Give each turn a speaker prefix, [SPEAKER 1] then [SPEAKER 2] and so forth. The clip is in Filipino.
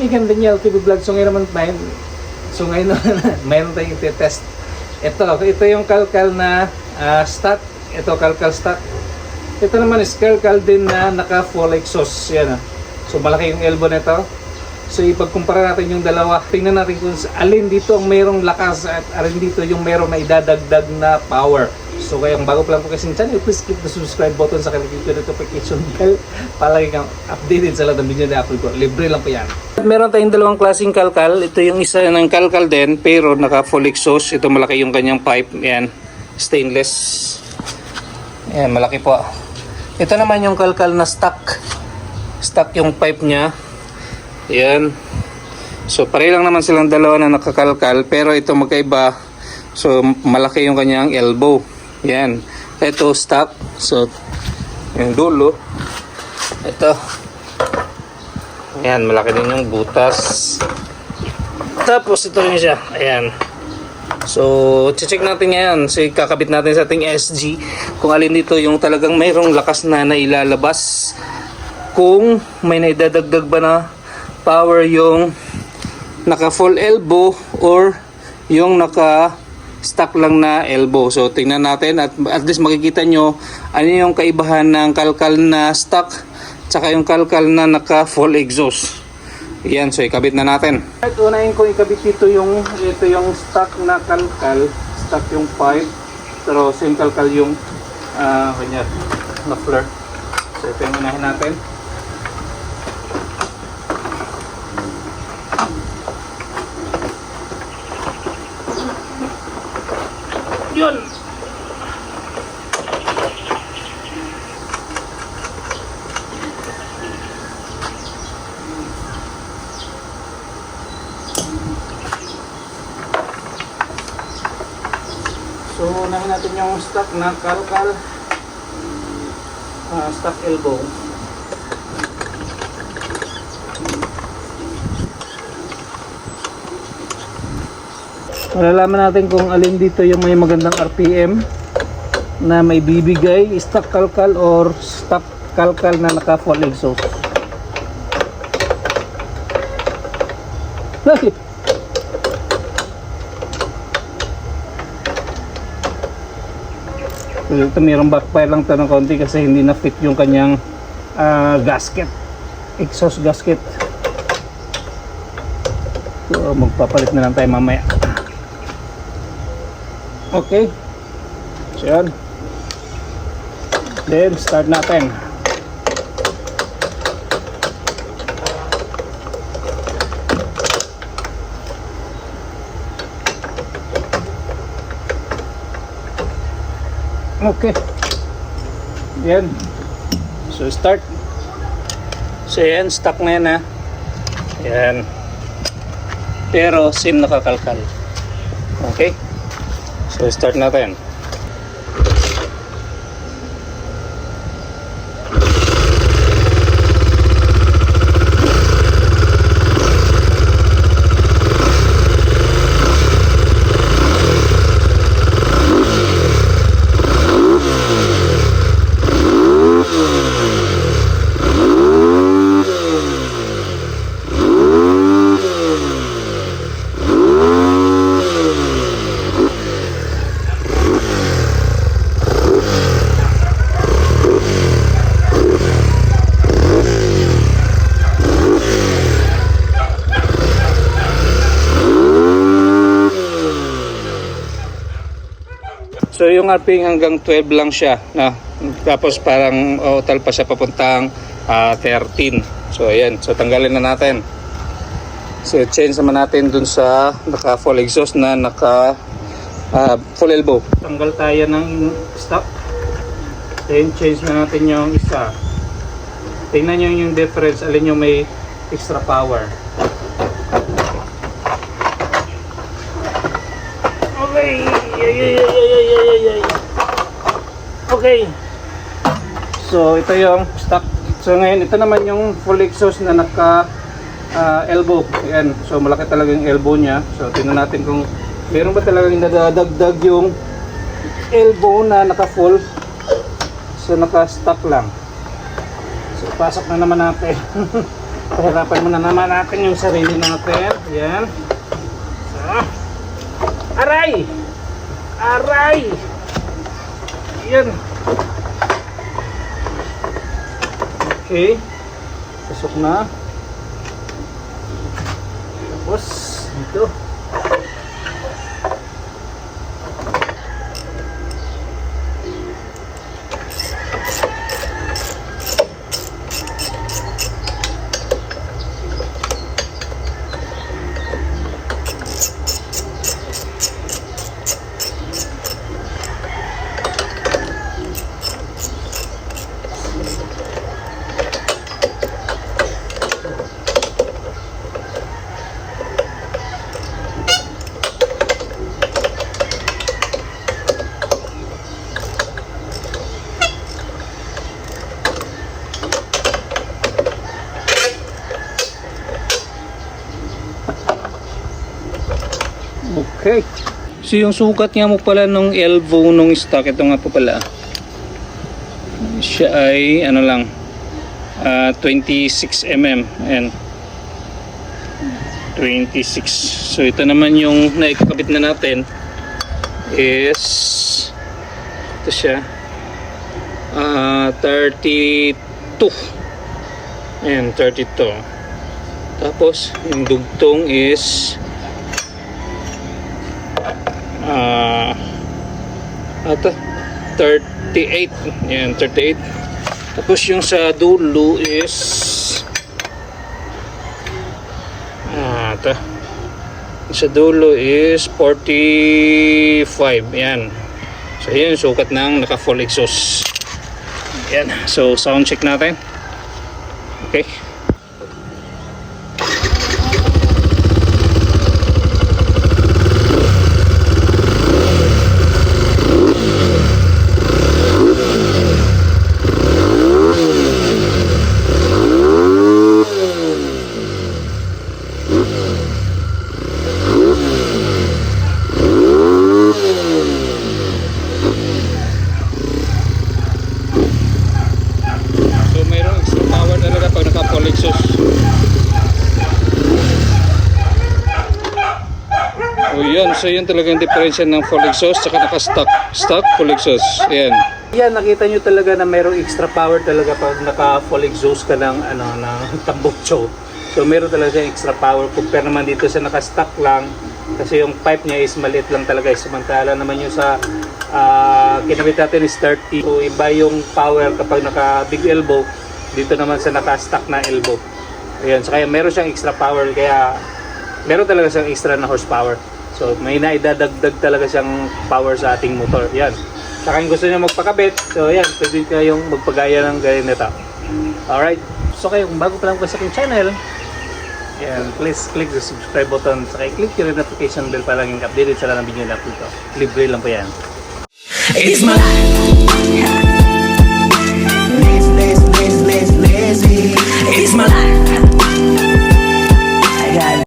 [SPEAKER 1] kaibigan, Daniel TV Vlog. So ngayon naman mayroon tayong test. Ito yung kalkal na stock. Ito kalkal stock. Ito naman is kalkal din na naka full exhaust. Yan. So malaki yung elbow nito. So ipagkumpara natin yung dalawa. Tingnan natin kung alin dito ang mayroong lakas at alin dito yung mayroong na idadagdag na power. So kaya bago pa lang po kasi channel, please click the subscribe button sa click the notification bell para lagi kang updated sa lahat ng video na upload ko. Libre lang po yan. Meron tayong dalawang klaseng kalkal. Ito yung isa ng kalkal din pero naka full exhaust. Ito malaki yung kanyang pipe. Yan. Stainless. Yan, malaki po. Ito naman yung kalkal na stock. Stock yung pipe niya. Yan. So pare lang naman silang dalawa na nakakalkal pero ito magkaiba. So malaki yung kanyang elbow. Yan. Ito stock. So yung dulo. Ito. Yan, malaki din yung butas. Tapos ito rin siya. Ayan. So check natin ngayon. So kakabit natin sa ating SG kung alin dito yung talagang mayroong lakas na nailalabas. Kung may naidadagdag ba na power yung naka full elbow or yung naka stock lang na elbow. So tingnan natin at least makikita nyo ano yung kaibahan ng kalkal na stock tsaka yung kalkal na naka full exhaust. Yan, so ikabit na natin. At unahin ko ikabit ito yung stock na kalkal, stock yung pipe, pero same kalkal yung kanya muffler. So ito yung unahin natin. Yun. So unahin natin yung stock na kalkal, stock elbow. Malalaman natin kung alin dito yung may magandang RPM na may bibigay stock kalkal or stock kalkal na naka full exhaust. Ito mayroong backfire lang ito ng konti kasi hindi na fit yung kanyang gasket, exhaust gasket. So magpapalit na lang tayo mamaya. Okay, so yun. Then start natin. Okay, yan. So start. So yan, stuck na yan ha. Yan. Pero same nakakalkal. Okay, so start natin. So yung RPM hanggang 12 lang siya na. Tapos parang talpa siya papuntang 13. So ayan, so tanggalin na natin. So change naman natin dun sa naka full exhaust na naka full elbow. Tanggal tayo ng stock. Then change na natin yung isa. Tingnan nyo yung difference, alin yung may extra power. Okay. Okay. So ito yung stock. So ngayon ito naman yung full exhaust na naka elbow. Ayan. So malaki talaga yung elbow niya. So tingnan natin kung meron ba talagang nadadagdag yung elbow na naka full. So naka stock lang. So pasok na naman natin. Pahirapan muna naman natin yung sarili natin. Yan. So. Aray! Aray! Yan. Okay. Pasok na. Tapos, ito. Okay. So yung sukat nga mo pala nung elbow nung stock, ito nga po pala. Siya ay ano lang 26 mm. Ayan. 26. So ito naman yung naikakabit na natin is ito siya 32. Ayan, 32. Tapos yung dugtong is ito 38. Yan, 38. Tapos yung sa dulo is ito sa dulo is 45. Yan. So yan yung sukat ng naka full exhaust. Yan. So sound check natin. Okay. So yun talaga yung diferensya ng full exhaust saka naka-stock full exhaust. Ayan. Yan, nakita nyo talaga na mayroong extra power talaga pag naka full exhaust ka ng tambutso. So meron talaga siyang extra power compare naman dito sa naka-stock lang kasi yung pipe niya is maliit lang talaga. Samantala naman yung sa kinabit natin is 30. So iba yung power kapag naka big elbow, dito naman sa naka-stock na elbow. Ayan, so kaya meron siyang extra power, kaya meron talaga siyang extra na horsepower. So may naidadagdag talaga siyang power sa ating motor. Yan. Saka kung gusto niyo magpakabit, so yan, pwede kayong magpagaya ng ganito. Alright. So kayo kung bago pa lang po sa aking channel, yan, please click the subscribe button. Saka click yung notification bell para laging updated sa lahat ng video na po ito. Libre lang po yan.
[SPEAKER 2] It's my life. It's my life.